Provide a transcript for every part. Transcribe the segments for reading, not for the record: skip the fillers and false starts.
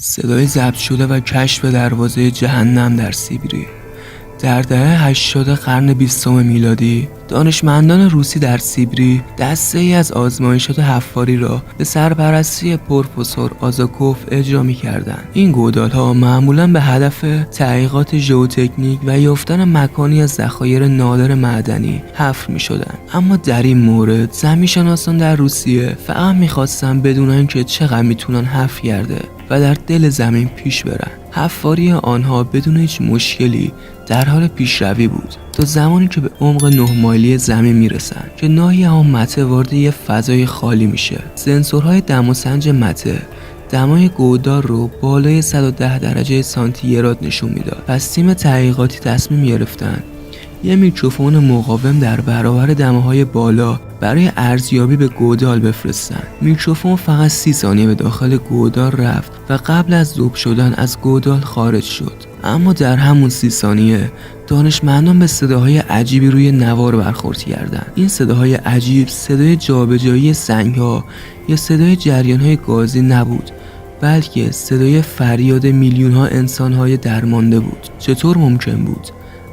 صدای ضبط شده و کشف دروازه جهنم در سیبری. در دهه 80 قرن 20 میلادی دانشمندان روسی در سیبری دسته‌ای از آزمایشات حفاری را به سرپرستی پروفسور آزاکوف اجرا می‌کردند. این گودال‌ها معمولاً به هدف تحقیقات ژئوتکنیک و یافتن مکانی از ذخایر نادر معدنی حفر می‌شدند. اما در این مورد زمین‌شناسان در روسیه فقط می‌خواستن بدونن که چقدر میتونن حفر کرده و در دل زمین پیش برن. حفاری آنها بدون هیچ مشکلی در حال پیشروی بود تا زمانی که به عمق 9 مایلی زمین میرسن که ناگهان مته وارد یه فضای خالی میشه. سنسورهای دماسنج مته دمای گودال رو بالای 110 درجه سانتیگراد نشون میداد. پس تیم تحقیقاتی تصمیم گرفتن یه میکروفون مقاوم در برابر دماهای بالا برای ارزیابی به گودال بفرستن. میکروفون فقط 30 ثانیه به داخل گودال رفت و قبل از ذوب شدن از گودال خارج شد. اما در همون 30 ثانیه دانشمندان به صداهای عجیبی روی نوار برخورد کردند. این صداهای عجیب صدای جابجایی سنگ‌ها یا صدای جریان‌های گازی نبود، بلکه صدای فریاد میلیون‌ها انسان‌های درمانده بود. چطور ممکن بود؟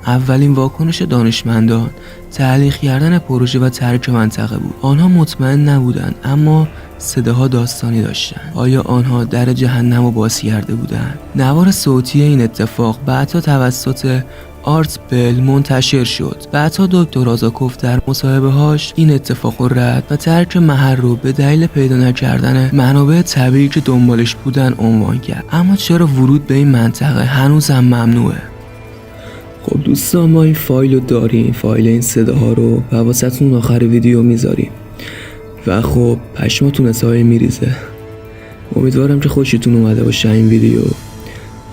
اولین واکنش دانشمندان تعلیق کردن پروژه و ترک منطقه بود. آنها مطمئن نبودند، اما صداها داستانی داشتند. آیا آنها در جهنم رو باز کرده بودند؟ نوار صوتی این اتفاق بعدها توسط آرت بل منتشر شد. بعدها دکتر آزاکوف در مصاحبه‌هاش این اتفاق رو رد و ترک محل رو به دلیل پیدا نکردن منابع طبیعی که دنبالش بودن عنوان کرد. اما چرا ورود به این منطقه هنوز هم ممنوعه؟ خب دوستان، ما این فایل رو داریم، فایل این صداها رو و واسهتون آخر ویدیو میذاریم و خب پشماتون حسابی میریزه. امیدوارم که خوشتون اومده باشه این ویدیو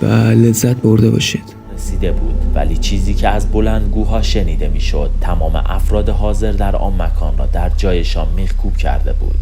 و لذت برده باشید. رسیده بود، ولی چیزی که از بلندگوها شنیده میشد تمام افراد حاضر در آن مکان را در جایشان میخکوب کرده بود.